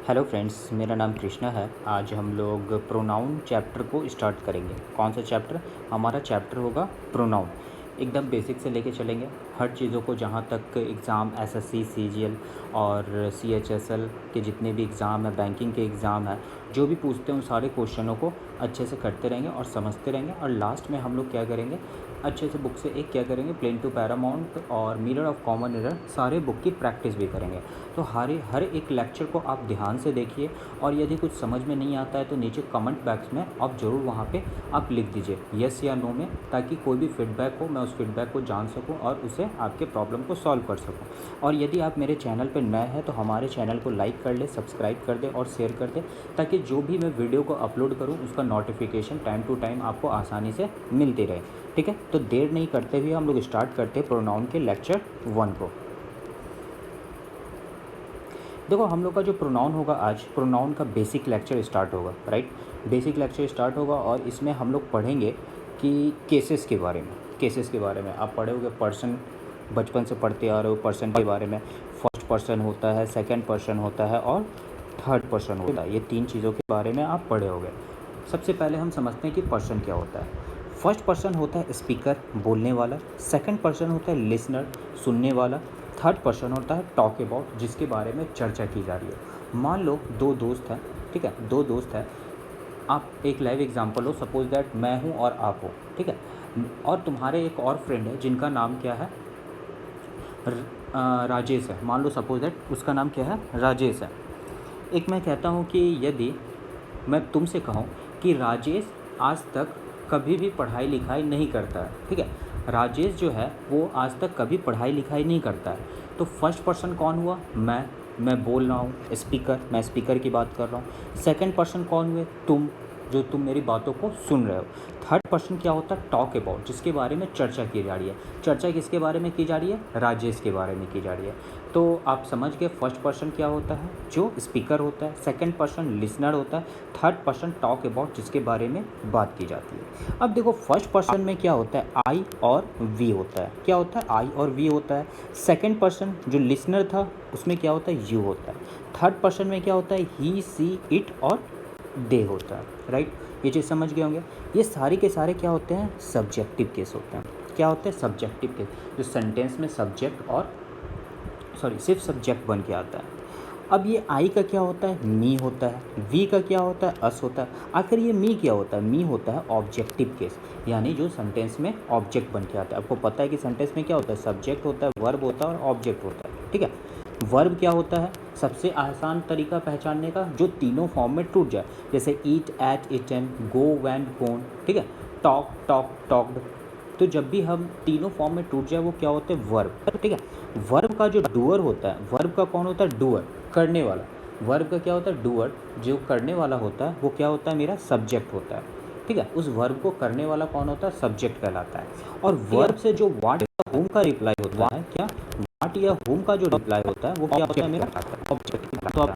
Hello friends, मेरा नाम कृष्णा है। आज हम लोग प्रोनाउन चैप्टर को स्टार्ट करेंगे। कौन सा चैप्टर? हमारा चैप्टर होगा प्रोनाउन। एकदम बेसिक से लेके चलेंगे हर चीज़ों को, जहाँ तक एग्ज़ाम एसएससी सीजीएल और सीएचएसएल के जितने भी एग्ज़ाम है, बैंकिंग के एग्ज़ाम है, जो भी पूछते हैं उन सारे क्वेश्चनों को अच्छे से करते रहेंगे और समझते रहेंगे। और लास्ट में हम लोग क्या करेंगे, अच्छे से बुक से एक क्या करेंगे, प्लेन टू पैरामाउंट और मिरर ऑफ कॉमन एरर, सारे बुक की प्रैक्टिस भी करेंगे। तो हर एक लेक्चर को आप ध्यान से देखिए, और यदि कुछ समझ में नहीं आता है तो नीचे कमेंट बॉक्स में आप ज़रूर वहाँ पे आप लिख दीजिए यस या नो में, ताकि कोई भी फीडबैक हो मैं उस फीडबैक को जान सकूँ और उसे आपके प्रॉब्लम को सॉल्व कर सकूँ। और यदि आप मेरे चैनल पर नए हैं तो हमारे चैनल को लाइक कर ले, सब्सक्राइब कर दे और शेयर कर दे, ताकि जो भी मैं वीडियो को अपलोड करूँ उसका नोटिफिकेशन टाइम टू टाइम आपको आसानी से मिलती रहे। ठीक है, तो देर नहीं करते हुए हम लोग स्टार्ट करते हैं प्रोनाउन के लेक्चर 1 को। देखो, हम लोग का जो प्रोनाउन होगा, आज प्रोनाउन का बेसिक लेक्चर स्टार्ट होगा, राइट। बेसिक लेक्चर स्टार्ट होगा और इसमें हम लोग पढ़ेंगे कि केसेस के बारे में। केसेस के बारे में आप पढ़े होगे, पर्सन बचपन से पढ़ते आ रहे हो, पर्सन के बारे में। फर्स्ट पर्सन होता है, सेकंड पर्सन होता है और थर्ड पर्सन होता है। ये 3 चीज़ों के बारे में आप पढ़े होगे। सबसे पहले हम समझते हैं कि पर्सन क्या होता है। फर्स्ट पर्सन होता है स्पीकर, बोलने वाला। सेकंड पर्सन होता है लिसनर, सुनने वाला। थर्ड पर्सन होता है टॉक अबाउट, जिसके बारे में चर्चा की जा रही है। मान लो 2 दोस्त हैं, ठीक है, 2 दोस्त हैं। आप एक live example low, suppose that मैं हूँ और आप हो, ठीक है। और तुम्हारे एक और फ्रेंड है जिनका नाम क्या है, राजेश है। मान लो सपोज दैट उसका नाम क्या है, राजेश है। एक मैं कहता हूँ कि यदि मैं तुमसे कहूँ कि राजेश आज तक कभी भी पढ़ाई लिखाई नहीं करता है, ठीक है। राजेश जो है वो आज तक कभी पढ़ाई लिखाई नहीं करता है। तो फर्स्ट पर्सन कौन हुआ? मैं बोल रहा हूँ, स्पीकर, मैं स्पीकर की बात कर रहा हूँ। सेकंड पर्सन कौन हुए? तुम, जो तुम मेरी बातों को सुन रहे हो। थर्ड पर्सन क्या होता है? टॉक अबाउट, जिसके बारे में चर्चा की जा रही है। चर्चा किसके बारे में की जा रही है? राजेश के बारे में की जा रही है। तो आप समझ गए फर्स्ट पर्सन क्या होता है, जो स्पीकर होता है। सेकंड पर्सन लिसनर होता है। थर्ड पर्सन टॉक अबाउट, जिसके बारे में बात की जाती है। अब देखो, फर्स्ट पर्सन में क्या होता है? आई और वी होता है। क्या होता है? आई और वी होता है। सेकंड पर्सन जो लिसनर था उसमें क्या होता है? यू होता है। थर्ड पर्सन में क्या होता है? ही, सी, इट और दे होता है, राइट। ये चीज़ समझ गए होंगे। ये सारे के सारे क्या होते हैं? सब्जेक्टिव केस होते हैं। क्या होते हैं? सब्जेक्टिव केस, जो सेंटेंस में सब्जेक्ट और सिर्फ सब्जेक्ट बन के आता है। अब ये आई का क्या होता है? मी होता है। वी का क्या होता है? अस होता है। आखिर ये मी क्या होता है? मी होता है ऑब्जेक्टिव केस, यानी जो सेंटेंस में ऑब्जेक्ट बन के आता है। आपको पता है कि सेंटेंस में क्या होता है? सब्जेक्ट होता है, वर्ब होता है और ऑब्जेक्ट होता है, ठीक है। वर्ब क्या होता है? सबसे आसान तरीका पहचानने का, जो तीनों फॉर्म में टूट जाए, जैसे ईट, एट, इटन, गो, वैन, गोन, ठीक है। Talk, talk, talked. तो जब भी हम तीनों फॉर्म में टूट जाए वो क्या होते हैं? वर्ब, ठीक है। वर्ब का जो डूअर होता है, वर्ब का कौन होता है? डूअर, करने वाला। वर्ब का क्या होता है? डूअर। जो करने वाला होता है वो क्या होता है? मेरा सब्जेक्ट होता है, ठीक है। उस वर्ब को करने वाला कौन होता है? सब्जेक्ट कहलाता है। और वर्ब से जो व्हाट या होम का रिप्लाई होता है, क्या व्हाट या होम का जो रिप्लाई होता है वो क्या होता है? मेरा ऑब्जेक्ट। तो आप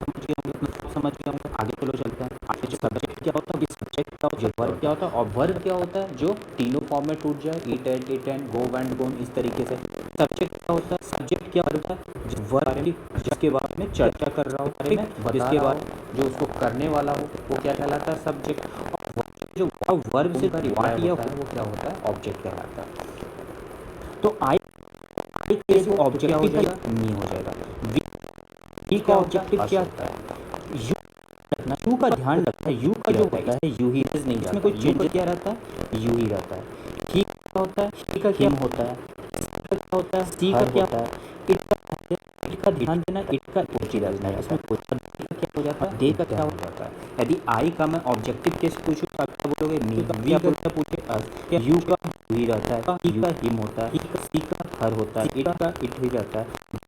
समझ गए होंगे। आगे चलो चलते हैं। आगे जो सब्जेक्ट क्या होता है, सब्जेक्ट क्या होता है, वर्ब क्या होता है, और वर्ब क्या होता है? जो तीनों फॉर्म में टूट जाए, ईट, एट, इटन, गो, वैंड, गोन, इस तरीके से। सब्जेक्ट क्या होता है? सब्जेक्ट क्या होता है? जो वर्ब जिसके बारे में चर्चा कर रहा हो, जिसके बारे जो उसको करने वाला हो, वो क्या कहलाता है? सब्जेक्ट। और जो वर्ब से वाट या वो क्या होता है? ऑब्जेक्ट कहलाता है। तो आई केस ऑब्जेक्टिव हो जाएगा, नहीं हो जाएगा। वी का ऑब्जेक्टिव क्या होता है? यू रखना, यू का ध्यान रखना। यू का जो होता है यू ही नहीं, इसमें कोई चेंज क्या रहता है? यू ही रहता है। ही क्या होता है? ही का क्या होता है? सी का क्या होता है? सी का क्या होता है? इट का ध्यान देना, इट का पोची रखना है। इसमें कोई क्या हो जाता है? दे का क्या हो जाता है? यदि आई का मैं ऑब्जेक्टिव केस पूछूं तो आप क्या बोलोगे? मी। वी का क्या पूछे? अस। यू का ही रहता है, ही का हिम होता है, सी का हर होता है, इट का इट ही रहता है,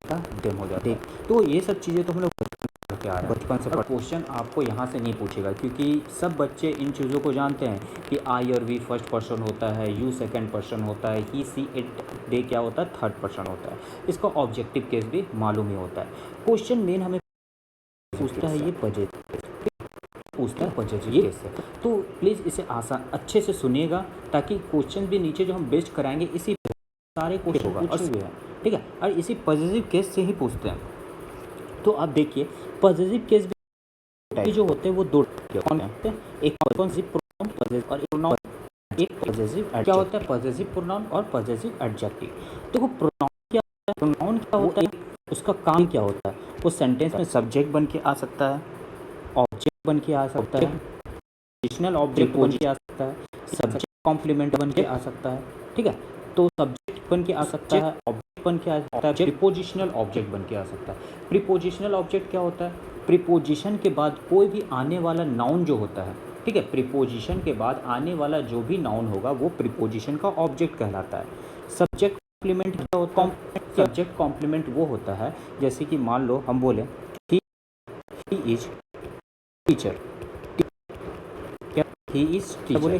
का देम हो जाता है। तो ये सब चीज़ें तो हम लोग बचपन से। पर क्वेश्चन आपको यहाँ से नहीं पूछेगा, क्योंकि सब बच्चे इन चीज़ों को जानते हैं कि आई और वी फर्स्ट पर्सन होता है, यू सेकंड पर्सन होता है, ही, सी, इट, दे क्या होता है? थर्ड पर्सन होता है। इसका ऑब्जेक्टिव केस भी मालूम ही होता है। क्वेश्चन मेन हमें पूछता है ये पजेटिव, पूछता है पजेटिव केस से। तो प्लीज़ इसे आसान अच्छे से सुनिएगा, ताकि क्वेश्चन भी नीचे जो हम बेस्ट कराएंगे इसी सारे क्वेश्चन पूछे हुए हैं, ठीक है। और इसी पॉजिटिव केस से ही पूछते हैं। तो आप देखिए, पॉजिटिव केस टाइप जो होते हैं वो दो टाइप के होते हैं, एक पॉजिटिव प्रोनाउन पॉजिटिव और एक नॉन एक पॉजिटिव क्या होता है पॉजिटिव प्रोनाउन और पॉजिटिव एडजेक्टिव। देखो प्रोनाउन क्या होता है, प्रोनाउन क्या होता है, उसका काम क्या होता है, वो सेंटेंस में सब्जेक्ट बन के आ सकता है, ऑब्जेक्ट बन के आ सकता है, एडिशनल ऑब्जेक्ट बन के आ सकता है, सब्जेक्ट कॉम्प्लीमेंट बन के आ सकता है, ठीक है। तो सब्जेक्ट बन के आ सकता है, ऑब्जेक्ट बन के आ सकता है, प्रीपोजिशनल ऑब्जेक्ट बन के आ सकता है। प्रीपोजिशनल ऑब्जेक्ट क्या होता है, प्रीपोजिशन के बाद कोई भी आने वाला नाउन जो होता है, ठीक है, प्रीपोजिशन के बाद आने वाला जो भी नाउन होगा वो प्रीपोजिशन का ऑब्जेक्ट कहलाता है। सब्जेक्ट कॉम्प्लीमेंट क्या होता है, सब्जेक्ट कॉम्प्लीमेंट वो होता है जैसे कि मान लो हम बोले ही इज टीचर, क्या ही इज टीचर बोले,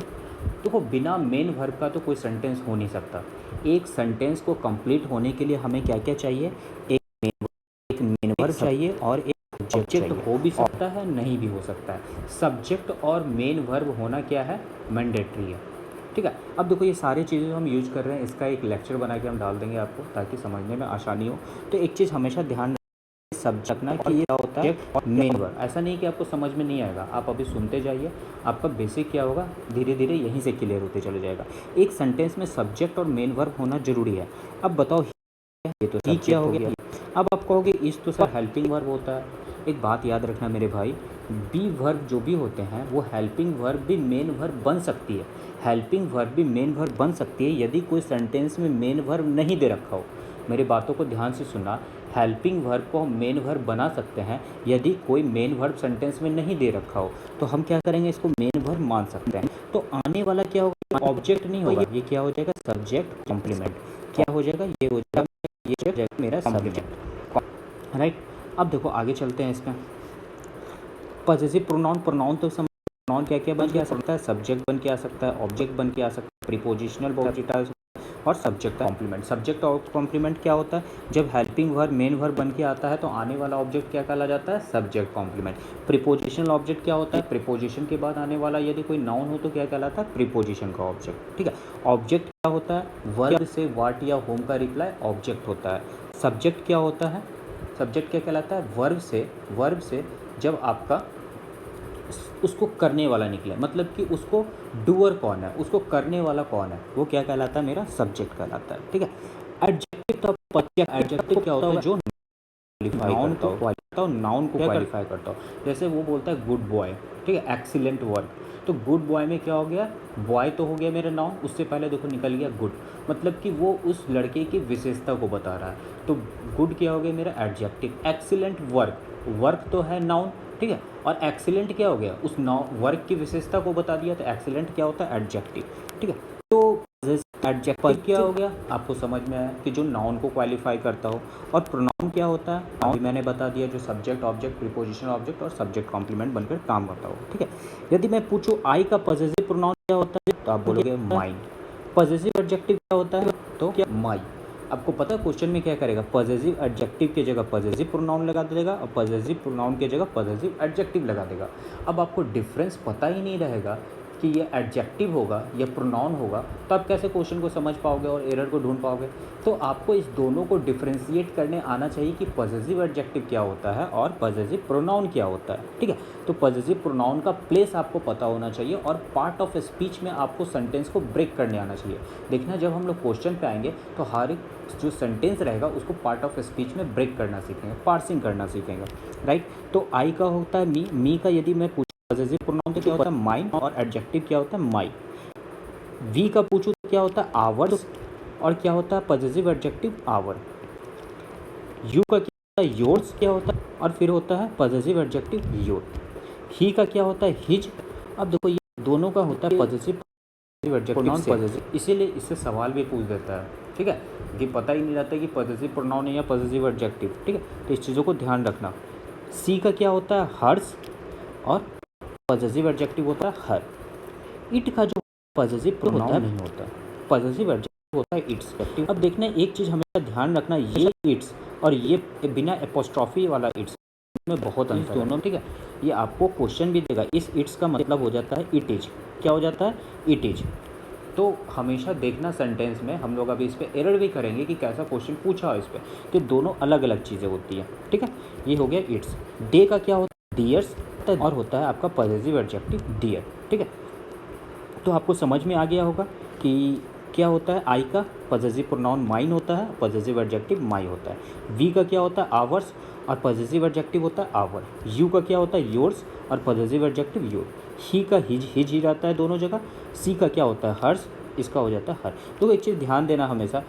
देखो बिना मेन वर्ब का तो कोई सेंटेंस हो नहीं सकता। एक सेंटेंस को कंप्लीट होने के लिए हमें क्या क्या चाहिए, एक मेन वर्ब चाहिए और एक ऑब्जेक्ट हो भी सकता है नहीं भी हो सकता है। सब्जेक्ट और मेन वर्ब होना क्या है, मैंडेटरी है, ठीक है। अब देखो ये सारी चीज़ें हम यूज कर रहे हैं, इसका एक लेक्चर बना के हम डाल देंगे आपको ताकि समझने में आसानी हो। तो एक चीज़ हमेशा ध्यान सब्जेक्ट ना कि ये क्या होता है मेन वर्ब, ऐसा नहीं कि आपको समझ में नहीं आएगा, आप अभी सुनते जाइए, आपका बेसिक क्या होगा धीरे धीरे यहीं से क्लियर होते चले जाएगा। एक सेंटेंस में सब्जेक्ट और मेन वर्ब होना जरूरी है। अब बताओ ये तो ही क्या हो गया। अब आप कहोगे इस तो सर हेल्पिंग वर्ब होता है। एक बात याद रखना मेरे भाई, बी वर्ब जो भी होते हैं वो हेल्पिंग वर्ब भी मेन वर्ब बन सकती है, हेल्पिंग वर्ब भी मेन वर्ब बन सकती है यदि कोई सेंटेंस में मेन वर्ब नहीं दे रखा हो। मेरी बातों को ध्यान से सुनना, हेल्पिंग वर्ब को हम मेन वर्ब बना सकते हैं यदि कोई मेन वर्ब सेंटेंस में नहीं दे रखा हो, तो हम क्या करेंगे इसको मेन वर्ब मान सकते हैं। तो आने वाला क्या होगा, ऑब्जेक्ट नहीं होगा, ये क्या हो जाएगा सब्जेक्ट कॉम्प्लीमेंट, क्या हो जाएगा ये हो जाएगा, ये हो जाएगा मेरा सब्जेक्ट, राइट। अब देखो आगे चलते हैं इसमें पॉजिटिव प्रोनाउन, प्रोनाउन तो प्रोनाउन क्या क्या बन के आ सकता है, सब्जेक्ट बन के आ सकता है, ऑब्जेक्ट बन के आ सकता है, प्रीपोजिशनल ऑब्जेक्ट आ सकता है और सब्जेक्ट कॉम्प्लीमेंट। सब्जेक्ट और कॉम्प्लीमेंट क्या होता है, जब हेल्पिंग वर्ब मेन वर्ब बन के आता है तो आने वाला ऑब्जेक्ट क्या कहला जाता है, सब्जेक्ट कॉम्प्लीमेंट। प्रीपोजिशनल ऑब्जेक्ट क्या होता है, प्रीपोजिशन के बाद आने वाला यदि कोई नाउन हो तो क्या कहलाता है, प्रीपोजिशन का ऑब्जेक्ट, ठीक है। ऑब्जेक्ट क्या होता है, वर्ब से व्हाट या होम का रिप्लाई ऑब्जेक्ट होता है। सब्जेक्ट क्या होता है, सब्जेक्ट क्या कहलाता है, वर्ब से जब आपका उसको करने वाला निकले, मतलब कि उसको डूअर कौन है, उसको करने वाला कौन है, वो क्या कहलाता है, मेरा सब्जेक्ट कहलाता है, ठीक है। एडजेक्टिव तो एडजेक्टिव क्या होता है, जो नाउन को क्वालिफाई, नाउन को क्वालिफाई करता हो। जैसे वो बोलता है गुड बॉय, ठीक है, एक्सीलेंट वर्क, तो गुड बॉय में क्या हो गया, बॉय तो हो गया मेरा नाउन, उससे पहले देखो निकल गया गुड, मतलब कि वो उस लड़के की विशेषता को बता रहा है, तो गुड क्या हो गया मेरा एडजेक्टिव। एक्सीलेंट वर्क, वर्क तो है नाउन, ठीक है, और एक्सीलेंट क्या हो गया, उस वर्क की विशेषता को बता दिया, तो एक्सीलेंट क्या होता है एडजेक्टिव, ठीक है। तो एडजेक्टिव क्या हो गया, आपको समझ में आया कि जो नाउन को क्वालिफाई करता हो। और प्रोनाउन क्या होता है, नाउन मैंने बता दिया, जो सब्जेक्ट ऑब्जेक्ट प्रीपोजिशनल ऑब्जेक्ट और सब्जेक्ट कॉम्प्लीमेंट बनकर काम करता हो, ठीक है। यदि मैं पूछूं आई का पॉजिटिव प्रोनाउन क्या होता है, तो आप बोलोगे माइन। पॉजिटिव एडजेक्टिव क्या होता है, तो क्या माई। आपको पता है क्वेश्चन में क्या करेगा, पॉजिटिव एडजेक्टिव की जगह पॉजिटिव प्रोनाउन लगा देगा और पॉजिटिव प्रोनाउन की जगह पॉजिटिव एडजेक्टिव लगा देगा। अब आपको डिफरेंस पता ही नहीं रहेगा कि ये एडजेक्टिव होगा या प्रोनाउन होगा, तो आप कैसे क्वेश्चन को समझ पाओगे और एरर को ढूंढ पाओगे। तो आपको इस दोनों को डिफ्रेंशिएट करने आना चाहिए कि पॉजिटिव एडजेक्टिव क्या होता है और पॉजिटिव प्रोनाउन क्या होता है, ठीक है। तो पॉजिटिव प्रोनाउन का प्लेस आपको पता होना चाहिए और पार्ट ऑफ स्पीच में आपको सेंटेंस को ब्रेक करने आना चाहिए। देखना जब हम लोग क्वेश्चन पे आएंगे तो हर एक जो सेंटेंस रहेगा उसको पार्ट ऑफ स्पीच में ब्रेक करना सीखेंगे, पार्सिंग करना सीखेंगे, राइट। तो आई का होता है मी का यदि मैं पॉजिटिव प्रोनाउन तो क्या होता है माइन और एडजेक्टिव क्या होता है माई। वी का पूछूं तो क्या होता है आवर्स और क्या होता है पॉजिटिव एडजेक्टिव आवर। यू का क्या होता है योर्स क्या होता है और फिर होता है पॉजिटिव एडजेक्टिव योर। ही का क्या होता है हिज। अब देखो ये दोनों का होता है पॉजिटिव एडजेक्टिव पॉजिटिव, इसीलिए इससे सवाल भी पूछ देता है, ठीक है, कि पता ही नहीं रहता कि पॉजिटिव प्रोनाउन है या पॉजिटिव एडजेक्टिव, ठीक है। तो इस चीज़ों को ध्यान रखना। सी का क्या होता है हर्स और पॉजिटिव एडजेक्टिव होता है हर। इट का जो पॉजिटिव प्रोनाउन नहीं होता, पॉजिटिव एडजेक्टिव होता है इट्स। अब देखना एक चीज़ हमेशा ध्यान रखना, ये इट्स और ये बिना एपोस्ट्रॉफी वाला इट्स में बहुत अंतर है दोनों, ठीक है। ये आपको क्वेश्चन भी देगा, इस इट्स का मतलब हो जाता है इट इज, क्या हो जाता है इट इज। तो हमेशा देखना सेंटेंस में, हम लोग अभी इस पर एरर भी करेंगे कि कैसा क्वेश्चन पूछा है इस पर, तो दोनों अलग अलग चीज़ें होती हैं, ठीक है। ये हो गया इट्स। डे का क्या होता है डियर्स होता है आपका पॉजिटिव एडजेक्टिव डियर। ठीक है, तो आपको समझ में आ गया होगा कि क्या होता है। आई का पॉजिटिव प्रोनाउन माइन होता है, पॉजिटिव एडजेक्टिव माई होता है। वी का क्या होता है आवर्स और पॉजिटिव एडजेक्टिव होता है आवर। यू का क्या होता है योर्स और पॉजिटिव एडजेक्टिव योर। ही का हिज ही जाता है दोनों जगह। सी का क्या होता है हर्ष, इसका हो जाता है हर। तो एक चीज़ ध्यान देना हमेशा,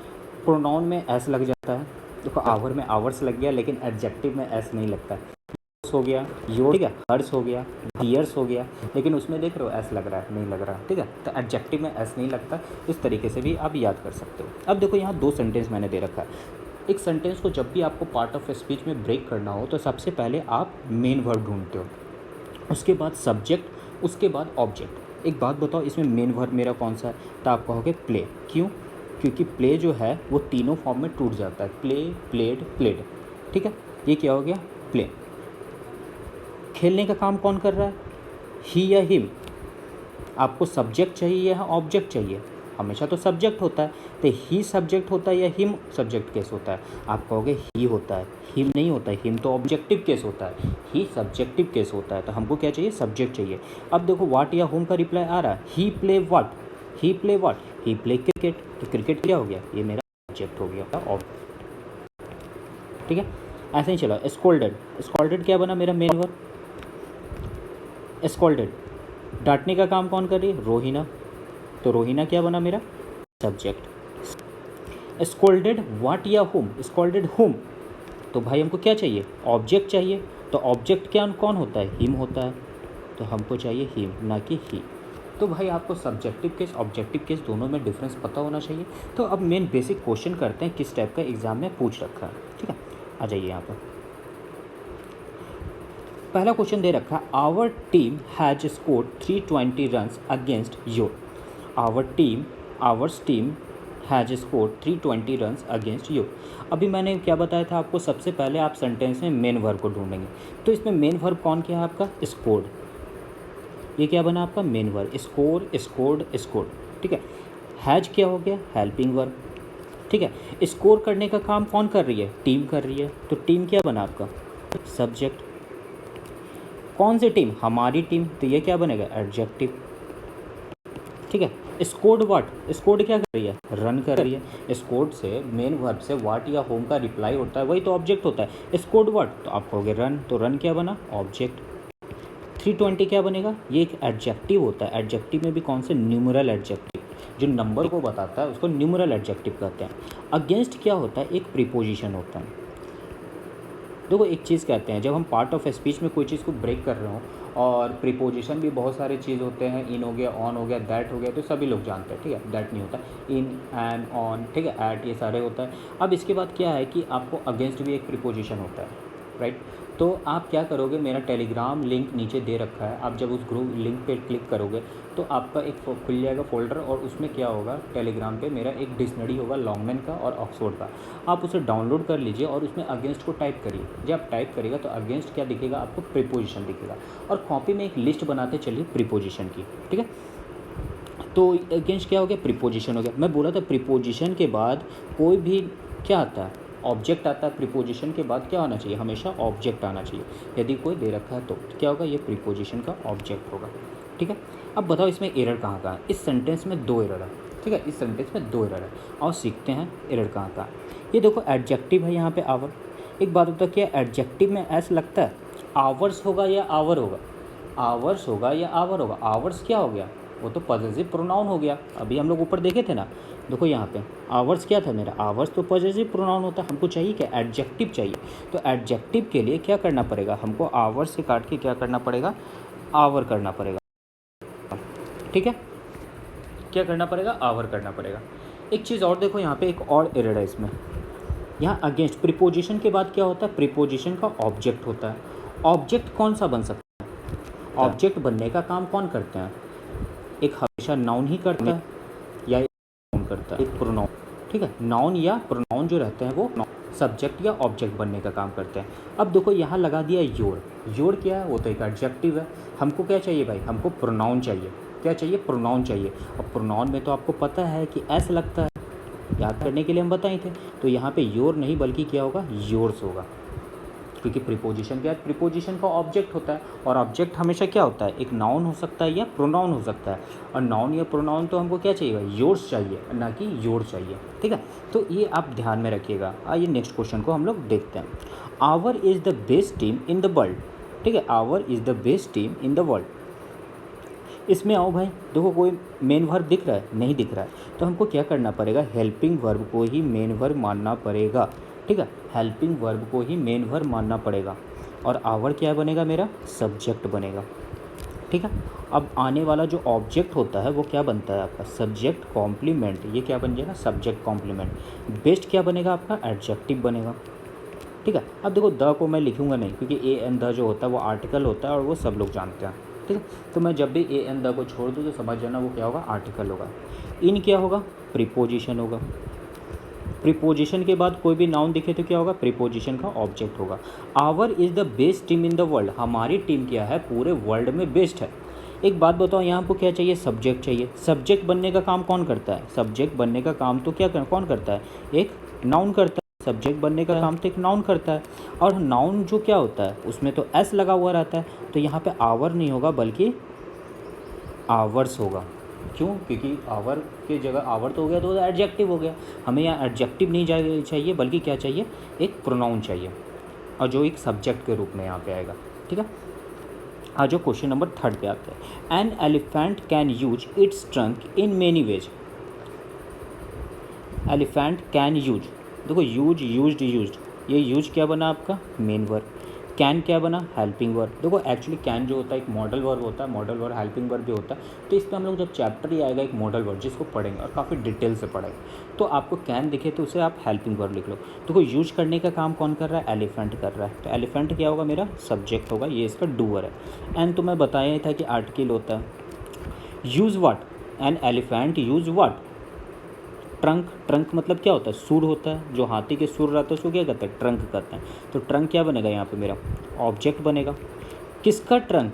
प्रोनाउन में एस लग जाता है। देखो आवर में आवर्स लग गया, लेकिन एडजेक्टिव में एस नहीं लगता है। हो गया योर, ठीक है, हर्ष हो गया, डियर्स हो गया, लेकिन उसमें देख रहे हो एस लग रहा है, नहीं लग रहा है। ठीक है, तो एडजेक्टिव में एस नहीं लगता। इस तरीके से भी आप याद कर सकते हो। अब देखो यहाँ दो सेंटेंस मैंने दे रखा है। एक सेंटेंस को जब भी आपको पार्ट ऑफ स्पीच में ब्रेक करना हो तो सबसे पहले आप मेन वर्ब ढूंढते हो, उसके बाद सब्जेक्ट, उसके बाद ऑब्जेक्ट। एक बात बताओ, इसमें मेन वर्ब मेरा कौन सा है? तो आप कहोगे प्ले। क्यों? क्योंकि प्ले जो है वो तीनों फॉर्म में टूट जाता है, प्ले, प्लेड, प्लेड। ठीक है, ये क्या हो गया प्ले। खेलने का काम कौन कर रहा है? ही या हिम। आपको सब्जेक्ट चाहिए या ऑब्जेक्ट चाहिए? हमेशा तो सब्जेक्ट होता है, तो ही सब्जेक्ट होता है या हिम सब्जेक्ट केस होता है? आप कहोगे ही होता है, हिम नहीं होता है, हिम तो ऑब्जेक्टिव केस होता है, ही सब्जेक्टिव केस होता है। तो हमको क्या चाहिए? सब्जेक्ट चाहिए। अब देखो वाट या होम का रिप्लाई आ रहा है, ही प्ले वाट, ही प्ले वाट, ही प्ले क्रिकेट। तो क्रिकेट क्या हो गया? ये मेरा सब्जेक्ट हो गया। ठीक है, ऐसे ही चला। स्कोल्डेड, स्कोल्डेड क्या बना मेरा मेन वर्ब। स्कोल्डेड, डांटने का काम कौन कर रही है? रोहिना। तो रोहिना क्या बना मेरा? सब्जेक्ट। स्कोल्डेड वाट या होम, स्कोल्डेड होम। तो भाई हमको क्या चाहिए? ऑब्जेक्ट चाहिए। तो ऑब्जेक्ट क्या कौन होता है? हिम होता है। तो हमको चाहिए हिम, ना कि ही। तो भाई आपको सब्जेक्टिव केस ऑब्जेक्टिव केस दोनों में डिफरेंस पता होना चाहिए। तो अब मेन बेसिक क्वेश्चन करते हैं किस टाइप का एग्जाम में पूछ रखा है। ठीक है, आ जाइए यहाँ पर। पहला क्वेश्चन दे रखा है, our team has scored 320 runs against your. Ours team has scored 320 runs against your. अभी मैंने क्या बताया था आपको? सबसे पहले आप सेंटेंस में मेन वर्ब को ढूंढेंगे। तो इसमें मेन वर्ब कौन क्या है आपका? स्कोर्ड। ये क्या बना आपका? Main verb. Score, scored, scored. ठीक है, हैज क्या हो गया? Helping verb. ठीक है, स्कोर करने का काम कौन कर रही है? टीम कर रही है। तो टीम क्या बना आपका? सब्जेक्ट। कौन सी टीम? हमारी टीम। तो ये क्या बनेगा? एडजेक्टिव। ठीक है, स्कोर्ड वाट, स्कोर्ड क्या कर रही है? रन कर रही है। स्कोर्ड से मेन वर्ब से वाट या होम का रिप्लाई होता है, वही तो ऑब्जेक्ट होता है। स्कोर्ड वाट, तो आप कहोगे रन। तो रन क्या बना? ऑब्जेक्ट। 320 क्या बनेगा? ये एक एडजेक्टिव होता है। एडजेक्टिव में भी कौन से? न्यूमरल एडजेक्टिव, जो नंबर को बताता है उसको न्यूमरल एडजेक्टिव कहते हैं। अगेंस्ट क्या होता है? एक प्रीपोजिशन होता है। देखो एक चीज़ कहते हैं, जब हम पार्ट ऑफ स्पीच में कोई चीज़ को ब्रेक कर रहे हो, और प्रीपोजिशन भी बहुत सारे चीज़ होते हैं, इन हो गया, ऑन हो गया, दैट हो गया, तो सभी लोग जानते हैं। ठीक है, दैट नहीं होता, इन, एन, ऑन, ठीक है, एट, ये सारे होता है। अब इसके बाद क्या है कि आपको अगेंस्ट भी एक प्रीपोजिशन होता है, राइट। तो आप क्या करोगे? मेरा टेलीग्राम लिंक नीचे दे रखा है, आप जब उस ग्रुप लिंक पे क्लिक करोगे तो आपका एक खुल जाएगा फोल्डर, और उसमें क्या होगा? टेलीग्राम पे मेरा एक डिक्शनरी होगा लॉन्गमैन का और ऑक्सफोर्ड का। आप उसे डाउनलोड कर लीजिए और उसमें अगेंस्ट को टाइप करिए। जब आप टाइप करिएगा तो अगेंस्ट क्या दिखेगा आपको? प्रीपोजिशन दिखेगा। और कॉपी में एक लिस्ट बनाते चलिए प्रीपोजिशन की। ठीक है, तो अगेंस्ट क्या हो गया? प्रीपोजिशन हो गया। मैं बोला था प्रीपोजिशन के बाद कोई भी क्या आता है? ऑब्जेक्ट आता है। प्रीपोजिशन के बाद क्या होना चाहिए? हमेशा ऑब्जेक्ट आना चाहिए। यदि कोई दे रखा है तो क्या होगा? ये प्रीपोजिशन का ऑब्जेक्ट होगा। ठीक है, अब बताओ इसमें एरर कहाँ का है? इस सेंटेंस में 2 एरर है। ठीक है, इस सेंटेंस में 2 एरर है, और सीखते हैं एरर कहाँ का। ये देखो एडजेक्टिव है यहाँ पे आवर। एक बात होता है, क्या एडजेक्टिव में ऐसा लगता है आवर्स होगा या आवर होगा? आवर्स होगा या आवर होगा? आवर्स क्या हो गया? वो तो पॉजेसिव प्रोनाउन हो गया। अभी हम लोग ऊपर देखे थे ना, देखो यहाँ पे आवर्स क्या था मेरा? आवर्स तो पॉजेसिव प्रोनाउन होता है। हमको चाहिए क्या? एडजेक्टिव चाहिए। तो एडजेक्टिव के लिए क्या करना पड़ेगा? हमको आवर्स से काट के क्या करना पड़ेगा? आवर करना पड़ेगा। ठीक है, क्या करना पड़ेगा? आवर करना पड़ेगा। एक चीज़ और देखो, यहाँ पे एक और एरर है इसमें। यहाँ अगेंस्ट प्रीपोजिशन के बाद क्या होता है? प्रीपोजिशन का ऑब्जेक्ट होता है। ऑब्जेक्ट कौन सा बन सकता है? ऑब्जेक्ट बनने का काम कौन करते हैं? एक हमेशा नाउन ही करता है, या नाउन करता है? एक प्रोनाउन। ठीक है, नाउन या प्रोनाउन जो रहते हैं वो सब्जेक्ट या ऑब्जेक्ट बनने का काम करते हैं। अब देखो यहाँ लगा दिया योर। योर क्या है? वो तो एक एडजेक्टिव है। हमको क्या चाहिए भाई? हमको प्रोनाउन चाहिए। क्या चाहिए? प्रोनाउन चाहिए। और प्रोनाउन में तो आपको पता है कि ऐसा लगता है, याद करने के लिए हम बताए थे। तो यहाँ पे योर नहीं बल्कि क्या होगा? योर्स होगा। क्योंकि प्रीपोजिशन क्या है, प्रीपोजिशन का ऑब्जेक्ट होता है, और ऑब्जेक्ट हमेशा क्या होता है, एक नाउन हो सकता है या प्रोनाउन हो सकता है, और नाउन या प्रोनाउन तो हमको क्या चाहिए, योर्स चाहिए, ना कि योर चाहिए। ठीक है, तो ये आप ध्यान में रखिएगा। आइए नेक्स्ट क्वेश्चन को हम लोग देखते हैं। Our is the best team in the world. ठीक है, our is the best team in the world. इसमें आओ भाई, देखो कोई मेन वर्ब दिख रहा है, नहीं दिख रहा है, तो हमको क्या करना पड़ेगा, हेल्पिंग वर्ब को ही मेन वर्ब मानना पड़ेगा। ठीक है, हेल्पिंग वर्ब को ही मेन वर्ब मानना पड़ेगा, और आवर क्या बनेगा, मेरा सब्जेक्ट बनेगा। ठीक है, अब आने वाला जो ऑब्जेक्ट होता है वो क्या बनता है आपका, सब्जेक्ट कॉम्प्लीमेंट। ये क्या बन जाएगा, सब्जेक्ट कॉम्प्लीमेंट। बेस्ट क्या बनेगा आपका, एडजेक्टिव बनेगा। ठीक है, अब देखो द को मैं लिखूंगा नहीं, क्योंकि ए एन द जो होता है वो आर्टिकल होता है और वो सब लोग जानते हैं। ठीक है, तो मैं जब भी ए एन द को छोड़ दूँ तो समझ जाना वो क्या होगा, आर्टिकल होगा। इन क्या होगा, प्रीपोजिशन होगा। प्रीपोजिशन के बाद कोई भी नाउन दिखे तो क्या होगा, प्रीपोजिशन का ऑब्जेक्ट होगा। Our is the best team in the world. हमारी टीम क्या है, पूरे वर्ल्ड में बेस्ट है। एक बात बताओ, यहाँ पर क्या चाहिए, सब्जेक्ट चाहिए। सब्जेक्ट बनने का काम कौन करता है, सब्जेक्ट बनने का काम तो क्या कौन करता है, एक नाउन करता है। सब्जेक्ट बनने का काम तो एक नाउन करता है, और नाउन जो क्या होता है उसमें तो एस लगा हुआ रहता है, तो यहाँ पे आवर नहीं होगा बल्कि आवर्स होगा। क्यों, क्योंकि आवर की जगह आवर तो हो गया तो एडजेक्टिव हो गया। हमें यहाँ एडजेक्टिव नहीं चाहिए बल्कि क्या चाहिए, एक प्रोनाउन चाहिए, और जो एक सब्जेक्ट के रूप में यहाँ पे आएगा। ठीक है, आज जो क्वेश्चन नंबर 3 पे आते हैं। An elephant can use it's trunk in many ways. Elephant can use, देखो यूज, यूज्ड, यूज्ड, ये यूज क्या बना आपका, मेन वर्ब। कैन क्या बना, हेल्पिंग वर्ब। देखो एक्चुअली कैन जो होता है एक मॉडल वर्ब होता है, मॉडल वर्ब हेल्पिंग वर्ब भी होता है। तो इस पर हम लोग जब चैप्टर ही आएगा एक मॉडल वर्ब जिसको पढ़ेंगे और काफ़ी डिटेल से पढ़ेंगे, तो आपको कैन दिखे तो उसे आप हेल्पिंग वर्ब लिख लो। देखो यूज करने का काम कौन कर रहा है, एलिफेंट कर रहा है, तो एलिफेंट क्या होगा, मेरा सब्जेक्ट होगा, ये इसका डूअर है। एंड तो मैं बताया था कि आर्टिकल होता है। Use what, an elephant use what, trunk. Trunk मतलब क्या होता है, सूर होता है, जो हाथी के सूर रहता है उसको क्या कहते हैं, ट्रंक कहते हैं। तो ट्रंक क्या बनेगा, यहाँ पे मेरा ऑब्जेक्ट बनेगा। किसका ट्रंक,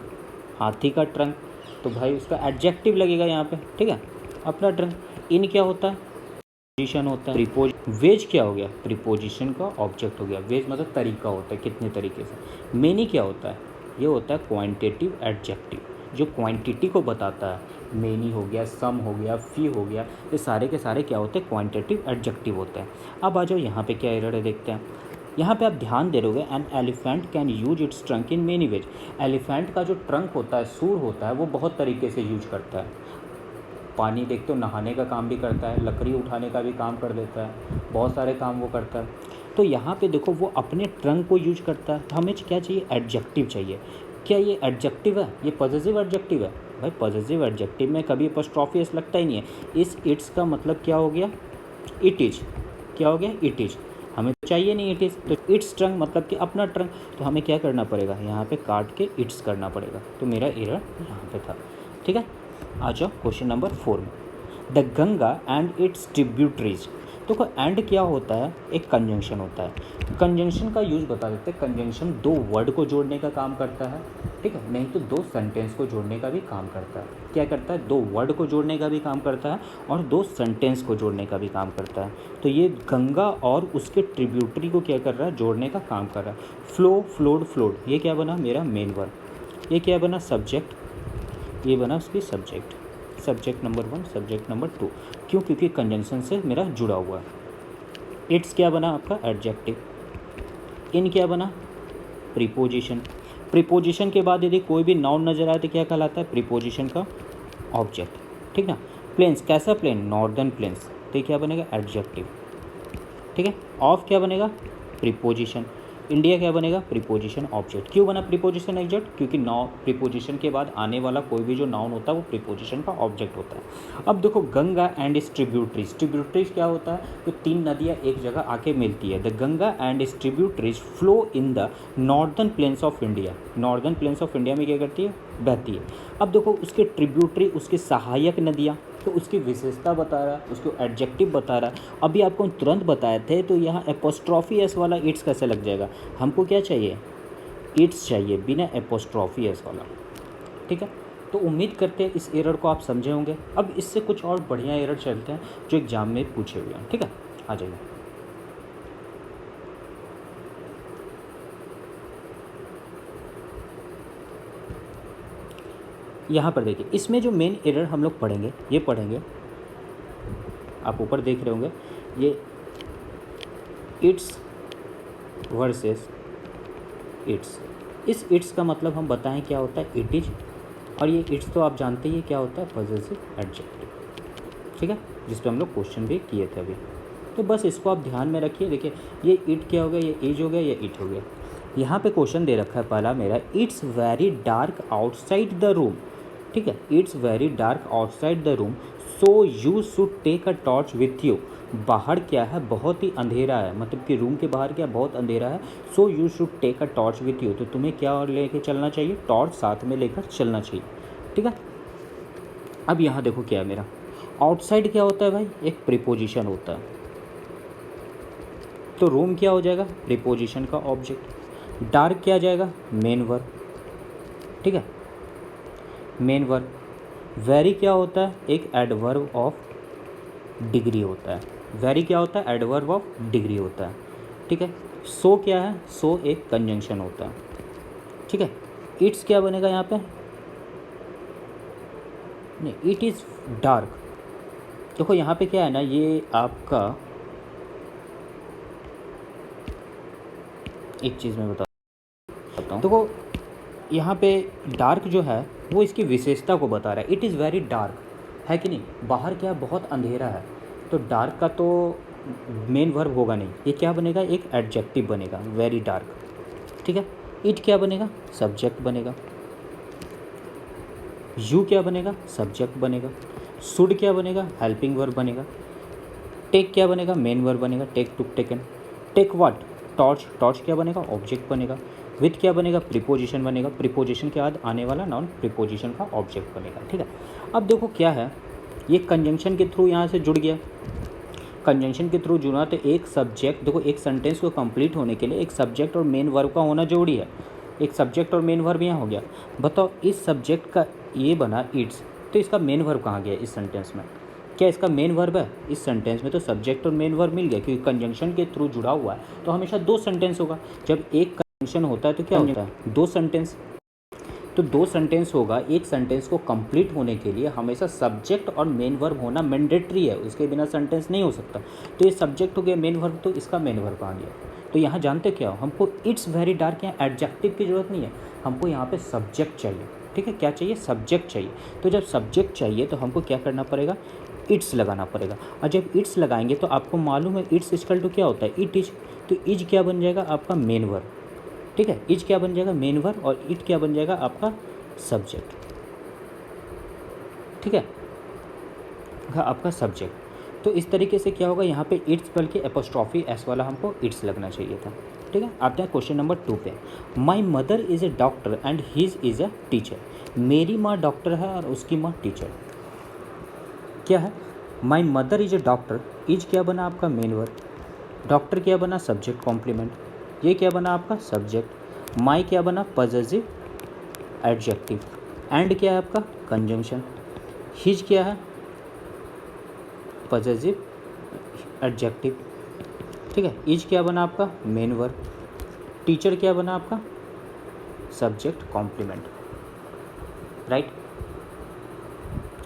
हाथी का ट्रंक, तो भाई उसका एडजेक्टिव लगेगा यहाँ पे। ठीक है, अपना ट्रंक। इन क्या होता है, प्रीपोजिशन होता है। वेज क्या हो गया, प्रीपोजिशन का ऑब्जेक्ट हो गया। वेज मतलब तरीका होता है, कितने तरीके से। मेनी क्या होता है, ये होता है क्वांटिटेटिव एडजेक्टिव, जो क्वांटिटी को बताता है। मेनी हो गया, सम हो गया, फी हो गया, ये सारे के सारे क्या होते हैं, क्वांटिटेटिव एडजेक्टिव होते हैं। अब आ जाओ यहाँ पे क्या एरर है देखते हैं। यहाँ पे आप ध्यान दे रहोगे, an elephant can use it's trunk in many ways. Elephant का जो ट्रंक होता है, सूर होता है, वो बहुत तरीके से यूज करता है। पानी देखते हो, नहाने का काम भी करता है, लकड़ी उठाने का भी काम कर देता है, बहुत सारे काम वो करता है। तो यहाँ पे देखो वो अपने ट्रंक को यूज करता है, तो हमें क्या चाहिए, एडजेक्टिव चाहिए। क्या ये एडजेक्टिव है, ये पॉजिटिव एडजेक्टिव है। भाई पॉजिटिव एडजेक्टिव में कभी एपोस्ट्रोफी एस लगता ही नहीं है। इस इट्स का मतलब क्या हो गया, इट इज। क्या हो गया, इट इज। हमें तो चाहिए नहीं इट इज़, तो इट्स ट्रंक मतलब कि अपना ट्रंक। तो हमें क्या करना पड़ेगा, यहाँ पे काट के इट्स करना पड़ेगा। तो मेरा एरर यहाँ पे था। ठीक है, आ जाओ क्वेश्चन नंबर 4 में। The Ganga and it's tributaries. देखो एंड क्या होता है, एक कंजंक्शन होता है। कंजंक्शन का यूज़ बता देते हैं। कंजंक्शन दो वर्ड को जोड़ने का काम करता है, ठीक है, नहीं तो दो सेंटेंस को जोड़ने का भी काम करता है। क्या करता है, दो वर्ड को जोड़ने का भी काम करता है और दो सेंटेंस को जोड़ने का भी काम करता है। तो ये गंगा और उसके ट्रिब्यूटरी को क्या कर रहा है, जोड़ने का काम कर रहा है। फ्लो, फ्लोड, फ्लोड, ये क्या बना, मेरा मेन वर्ड। ये क्या बना, सब्जेक्ट, ये बना उसकी subject. Subject number 1, subject number 2। क्यों, क्योंकि कंजंक्शन से मेरा जुड़ा हुआ है। इट्स क्या बना आपका, एडजेक्टिव। इन क्या बना, प्रीपोजिशन। प्रीपोजिशन के बाद यदि कोई भी नाउन नजर आए तो क्या कहलाता है, प्रीपोजिशन का ऑब्जेक्ट। ठीक ना। प्लेन्स, कैसा प्लेन, नॉर्दर्न प्लेन्स, तो क्या बनेगा, एडजेक्टिव। ठीक है। ऑफ क्या बनेगा, प्रीपोजिशन। इंडिया क्या बनेगा, प्रीपोजिशन ऑब्जेक्ट। क्यों बना प्रीपोजिशन ऑब्जेक्ट, क्योंकि प्रीपोजिशन के बाद आने वाला कोई भी जो नाउन होता है वो प्रीपोजिशन का ऑब्जेक्ट होता है। अब देखो Ganga and it's tributaries. Tributaries क्या होता है, तो तीन नदियाँ एक जगह आके मिलती है। The Ganga and it's tributaries flow in the northern plains of India. Northern plains of India में क्या करती है, बहती है। अब देखो उसके ट्रिब्यूटरी, उसकी सहायक नदियाँ, तो उसकी विशेषता बता रहा है, उसको एडजेक्टिव बता रहा है। अभी आपको तुरंत बताए थे, तो यहाँ एपोस्ट्रॉफी एस वाला इट्स कैसे लग जाएगा। हमको क्या चाहिए, इट्स चाहिए बिना एपोस्ट्रॉफी एस वाला। ठीक है, तो उम्मीद करते हैं इस एरर को आप समझे होंगे। अब इससे कुछ और बढ़िया एरर चलते हैं जो एग्जाम में पूछे हुए हैं। ठीक है, आ जाइए। यहाँ पर देखिए, इसमें जो मेन एरर हम लोग पढ़ेंगे, ये पढ़ेंगे, आप ऊपर देख रहे होंगे, ये इट्स वर्सेस इट्स। इस इट्स का मतलब हम बताएं क्या होता है, इट इज, और ये इट्स तो आप जानते ही क्या होता है, पॉजेसिव एडजेक्टिव, ठीक है, जिस पर हम लोग क्वेश्चन भी किए थे अभी। तो बस इसको आप ध्यान में रखिए। देखिए ये इट क्या हो गया, ये इज हो गया, ये इट हो गया। यहाँ पे क्वेश्चन दे रखा है पहला मेरा, it's very dark outside the room, ठीक है, it's very dark outside the room so you should take a torch with you. बाहर क्या है, बहुत ही अंधेरा है, मतलब कि रूम के बाहर क्या बहुत अंधेरा है, so you should take a torch with you, तो तुम्हें क्या लेके चलना चाहिए, टॉर्च साथ में लेकर चलना चाहिए, ठीक है। अब यहाँ देखो क्या है मेरा, आउटसाइड क्या होता है भाई, एक प्रीपोजिशन होता है, तो रूम क्या हो जाएगा, प्रीपोजिशन का ऑब्जेक्ट। डार्क क्या आ जाएगा, मेन वर्ब, ठीक है, मेन वर्ब। वेरी क्या होता है, एक एडवर्ब ऑफ डिग्री होता है, वेरी क्या होता है, एडवर्ब ऑफ डिग्री होता है, ठीक है। सो क्या है, सो एक कंजंक्शन होता है, ठीक है। इट्स क्या बनेगा यहाँ पे, नहीं, इट इज़ डार्क। देखो यहाँ पे क्या है ना, ये आपका एक चीज़ मैं बताता हूँ, देखो यहाँ पे डार्क जो है वो इसकी विशेषता को बता रहा है, इट इज़ वेरी डार्क, है कि नहीं, बाहर क्या है, बहुत अंधेरा है, तो डार्क का तो मेन वर्ब होगा नहीं, ये क्या बनेगा, एक एडजेक्टिव बनेगा, वेरी डार्क, ठीक है। इट क्या बनेगा, सब्जेक्ट बनेगा। यू क्या बनेगा, सब्जेक्ट बनेगा। शुड क्या बनेगा, हेल्पिंग वर्ब बनेगा। टेक क्या बनेगा, मेन वर्ब बनेगा, take, took, taken. Take what, torch, torch क्या बनेगा, ऑब्जेक्ट बनेगा। विथ क्या बनेगा, प्रीपोजिशन बनेगा, प्रीपोजिशन के बाद आने वाला नॉन प्रीपोजिशन का ऑब्जेक्ट बनेगा, ठीक है। अब देखो क्या है, ये कंजंक्शन के थ्रू यहाँ से जुड़ गया, कंजंक्शन के थ्रू जुड़ा, तो एक सब्जेक्ट, देखो एक सेंटेंस को कंप्लीट होने के लिए एक सब्जेक्ट और मेन वर्ब का होना जरूरी है, एक सब्जेक्ट और मेन वर्ब यहाँ हो गया। बताओ इस सब्जेक्ट का ये बना इट्स, तो इसका मेन वर्ब कहाँ गया इस सेंटेंस में, क्या इसका मेन वर्ब है इस सेंटेंस में, तो सब्जेक्ट और मेन वर्ब मिल गया, क्योंकि कंजंक्शन के थ्रू जुड़ा हुआ है, तो हमेशा दो सेंटेंस होगा। जब एक कंजंक्शन होता है तो क्या होता है, दो सेंटेंस, तो दो सेंटेंस होगा। एक सेंटेंस को कंप्लीट होने के लिए हमेशा सब्जेक्ट और मेन वर्ब होना मैंडेटरी है, उसके बिना सेंटेंस नहीं हो सकता। तो ये सब्जेक्ट हो गया, मेन वर्ब, तो इसका मेन वर्ब आ गया। तो यहाँ जानते क्या हो, हमको इट्स वेरी डार्क, यहाँ एडजेक्टिव की ज़रूरत नहीं है, हमको यहाँ पे सब्जेक्ट चाहिए, ठीक है, क्या चाहिए, सब्जेक्ट चाहिए। तो जब सब्जेक्ट चाहिए तो हमको क्या करना पड़ेगा, इट्स लगाना पड़ेगा, और जब इट्स लगाएंगे तो आपको मालूम है इट्स इक्वल टू क्या होता है, इट इज, तो इज क्या बन जाएगा आपका मेन वर्ब, ठीक है, इज क्या बन जाएगा मेन वर्ब, और इट क्या बन जाएगा आपका सब्जेक्ट, ठीक है, आपका सब्जेक्ट। तो इस तरीके से क्या होगा, यहाँ पे इट्स बल्कि एपोस्ट्रॉफी एस वाला हमको इट्स लगना चाहिए था, ठीक है। आते हैं क्वेश्चन नंबर 2 पे। My mother is a doctor and he's is a teacher. मेरी माँ डॉक्टर है और उसकी माँ टीचर। क्या है, माई mother is a doctor, is क्या बना आपका मेन वर्ब, डॉक्टर क्या बना सब्जेक्ट कॉम्प्लीमेंट, ये क्या बना आपका सब्जेक्ट, माई क्या बना पॉजेसिव एडजेक्टिव, एंड क्या है आपका कंजंक्शन, हिज क्या है पॉजेसिव एडजेक्टिव, ठीक है, इज क्या बना आपका मेन वर्ब, टीचर क्या बना आपका सब्जेक्ट कॉम्प्लीमेंट, राइट।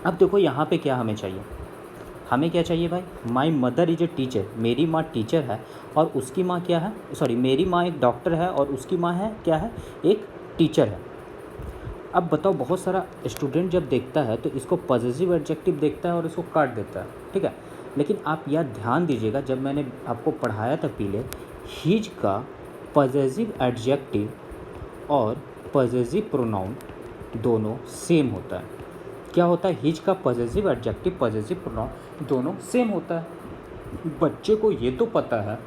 अब देखो यहाँ पे क्या हमें चाहिए, हमें क्या चाहिए भाई, my mother is a teacher, मेरी माँ टीचर है और उसकी माँ क्या है, सॉरी मेरी माँ एक डॉक्टर है और उसकी माँ है क्या है, एक टीचर है। अब बताओ बहुत सारा स्टूडेंट जब देखता है तो इसको पॉजेसिव एडजेक्टिव देखता है और इसको काट देता है, ठीक है, लेकिन आप यह ध्यान दीजिएगा, जब मैंने आपको पढ़ाया था पहले, हिज का पॉजेसिव एडजेक्टिव और पॉजेसिव प्रोनाउन दोनों सेम होता है। क्या होता है, हिज का पॉजेसिव एडजेक्टिव पॉजेसिव प्रोनाउन दोनों सेम होता है। बच्चे को ये तो पता है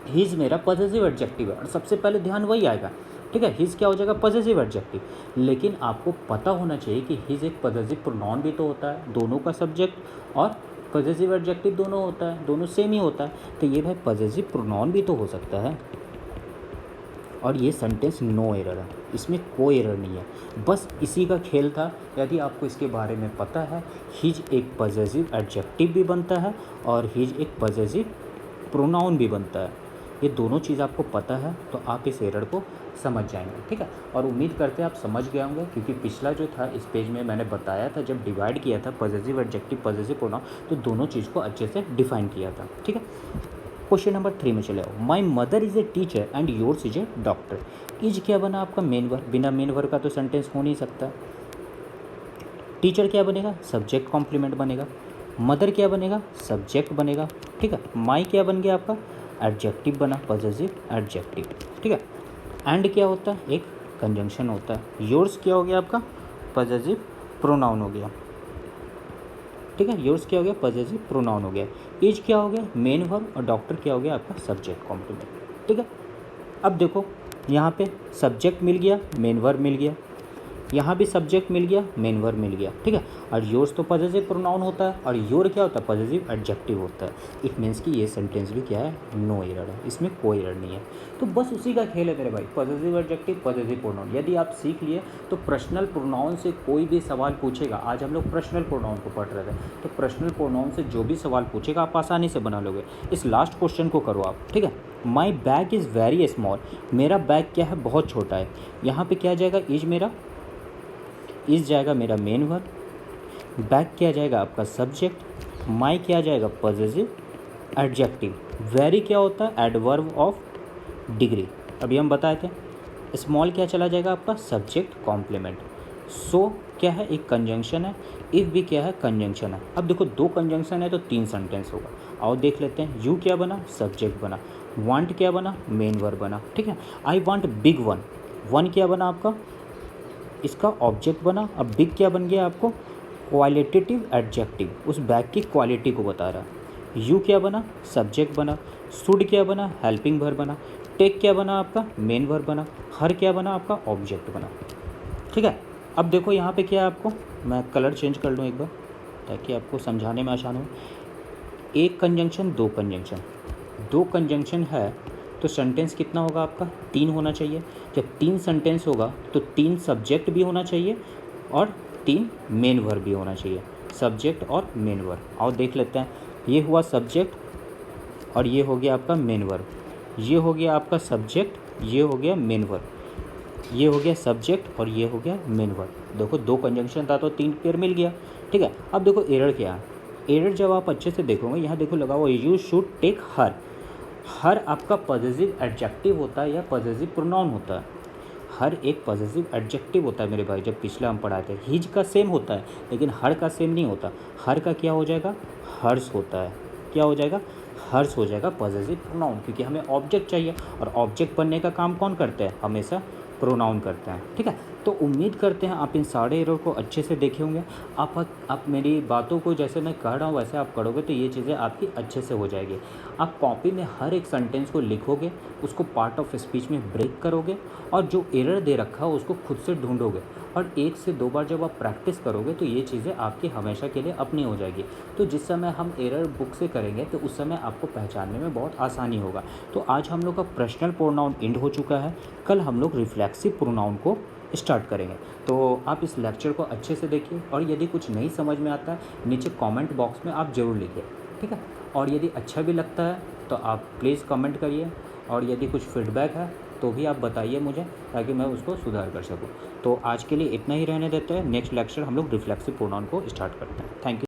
हिज मेरा पॉजेसिव एडजेक्टिव है और सबसे पहले ध्यान वही आएगा, ठीक है, हिज क्या हो जाएगा पॉजेसिव एडजेक्टिव, लेकिन आपको पता होना चाहिए कि हिज एक पॉजेसिव प्रोनाउन भी तो होता है, दोनों का सब्जेक्ट और पॉजेसिव एडजेक्टिव दोनों होता है, दोनों सेम ही होता है, तो ये भाई पॉजेसिव प्रोनाउन भी तो हो सकता है। और ये सेंटेंस नो एरर है, इसमें कोई एरर नहीं है, बस इसी का खेल था। यदि आपको इसके बारे में पता है, हिज एक पॉजेसिव एडजेक्टिव भी बनता है और हिज एक पॉजेसिव प्रोनाउन भी बनता है, ये दोनों चीज़ आपको पता है तो आप इस एरर को समझ जाएंगे, ठीक है। और उम्मीद करते हैं आप समझ गए होंगे, क्योंकि पिछला जो था इस पेज में मैंने बताया था, जब डिवाइड किया था पॉजिटिव एडजेक्टिव पॉजिटिव प्रोनाउन, तो दोनों चीज़ को अच्छे से डिफाइन किया था, ठीक है। क्वेश्चन नंबर 3 में चले आओ। माई mother is a teacher and yours is a doctor. Is क्या बना आपका? Main verb. बिना मेन वर्ब का तो सेंटेंस हो नहीं सकता। टीचर क्या बनेगा? सब्जेक्ट कॉम्प्लीमेंट बनेगा। मदर क्या बनेगा? सब्जेक्ट बनेगा, ठीक है। माई क्या बन गया आपका? एडजेक्टिव बना, पॉजिटिव एडजेक्टिव, ठीक है। एंड क्या होता है? एक कंजंक्शन होता है। योर्स क्या हो गया आपका? पॉजिटिव प्रोनाउन हो गया, ठीक है। योर्स क्या हो गया? पॉजिटिव प्रोनाउन हो गया। इज क्या हो गया? Main verb. और डॉक्टर क्या हो गया आपका? सब्जेक्ट कॉम्प्लीमेंट, ठीक है। अब देखो यहाँ पे सब्जेक्ट मिल गया, मेन वर्ब मिल गया, यहाँ भी सब्जेक्ट मिल गया, मेन वर्ब मिल गया, ठीक है। और योर्स तो पॉजिटिव प्रोनाउन होता है, और योर क्या होता है? पॉजिटिव एडजेक्टिव होता है। इट मीन्स कि ये सेंटेंस भी क्या है? नो एरर है, इसमें कोई एरर नहीं है। तो बस उसी का खेल है मेरे भाई, पॉजिटिव एडजेक्टिव पॉजिटिव प्रोनाउन। यदि आप सीख लिए तो पर्सनल प्रोनाउन से कोई भी सवाल पूछेगा, आज हम लोग पर्सनल प्रोनाउन को पढ़ रहे थे, तो पर्सनल प्रोनाउन से जो भी सवाल पूछेगा आप आसानी से बना लोगे। इस लास्ट क्वेश्चन को करो आप, ठीक है। My bag is very small. मेरा बैग क्या है? बहुत छोटा है। यहाँ पे क्या जाएगा? इज मेरा, इस जाएगा मेरा मेन वर्ब, बैग क्या जाएगा आपका? सब्जेक्ट, माई क्या जाएगा? पॉजिटिव एडजेक्टिव, वेरी क्या होता है? एडवर्ब ऑफ डिग्री, अभी हम बताए थे। स्मॉल क्या चला जाएगा आपका? Subject complement. सो क्या है? एक कंजंक्शन है। इफ़ भी क्या है? कंजंक्शन है। अब देखो 2 कंजंक्शन है तो 3 सेंटेंस होगा। आओ देख लेते हैं। यू क्या बना? सब्जेक्ट बना। वांट क्या बना? मेन वर्ब बना, ठीक है। I want big one. One क्या बना आपका? इसका ऑब्जेक्ट बना। अब बिग क्या बन गया आपको? क्वालिटेटिव एडजेक्टिव, उस बैग की क्वालिटी को बता रहा है। यू क्या बना? सब्जेक्ट बना। शुड क्या बना? हेल्पिंग वर्ब बना। टेक क्या बना आपका? मेन वर्ब बना। हर क्या बना आपका? ऑब्जेक्ट बना, ठीक है। अब देखो यहाँ पे क्या है आपको, मैं कलर चेंज कर लूँ एक बार ताकि आपको समझाने में आसान हो। एक कंजंक्शन, 2 कंजंक्शन, 2 कंजंक्शन है तो सेंटेंस कितना होगा आपका? 3 होना चाहिए। जब 3 सेंटेंस होगा तो 3 सब्जेक्ट भी होना चाहिए और 3 मेन वर्ब भी होना चाहिए। सब्जेक्ट और मेन वर्ब, आओ देख लेते हैं। ये हुआ सब्जेक्ट और ये हो गया आपका मेन वर्ब। ये हो गया आपका सब्जेक्ट, ये हो गया मेन वर्ब, ये हो गया सब्जेक्ट और ये हो गया मेन वर्ब। देखो 2 कंजंक्शन था तो 3 पेयर मिल गया, ठीक है। अब देखो एरर क्या है। एरर जब आप अच्छे से देखोगे, यहाँ देखो लगा हुआ यू शुड टेक हर। हर आपका पॉजिटिव एडजेक्टिव होता है या पॉजिटिव प्रोनाउन होता है? हर एक पॉजिटिव एडजेक्टिव होता है मेरे भाई। जब पिछला हम पढ़ाए थे, हिज का सेम होता है लेकिन हर का सेम नहीं होता। हर का क्या हो जाएगा? हर्ष होता है। क्या हो जाएगा? हर्ष हो जाएगा पॉजिटिव प्रोनाउन, क्योंकि हमें ऑब्जेक्ट चाहिए और ऑब्जेक्ट बनने का काम कौन करते हैं? हमेशा प्रोनाउन करते हैं, ठीक है। तो उम्मीद करते हैं आप इन सारे एरर को अच्छे से देखे होंगे। आप मेरी बातों को जैसे मैं कह रहा हूँ वैसे आप करोगे तो ये चीज़ें आपकी अच्छे से हो जाएगी। आप कॉपी में हर एक सेंटेंस को लिखोगे, उसको पार्ट ऑफ स्पीच में ब्रेक करोगे और जो एरर दे रखा हो उसको खुद से ढूंढोगे, और 1 से 2 बार जब आप प्रैक्टिस करोगे तो ये चीज़ें आपकी हमेशा के लिए अपनी हो जाएगी। तो जिस समय हम एरर बुक से करेंगे तो उस समय आपको पहचानने में बहुत आसानी होगा। तो आज हम लोग का पर्सनल प्रोनाउन एंड हो चुका है। कल हम लोग रिफ्लेक्सिव प्रोनाउन को स्टार्ट करेंगे। तो आप इस लेक्चर को अच्छे से देखिए, और यदि कुछ नहीं समझ में आता है नीचे कमेंट बॉक्स में आप ज़रूर लिखिए, ठीक है। और यदि अच्छा भी लगता है तो आप प्लीज़ कमेंट करिए, और यदि कुछ फीडबैक है तो भी आप बताइए मुझे, ताकि मैं उसको सुधार कर सकूँ। तो आज के लिए इतना ही रहने देते हैं। नेक्स्ट लेक्चर हम लोग रिफ्लेक्सिव प्रोनाउन को स्टार्ट करते हैं। Thank you.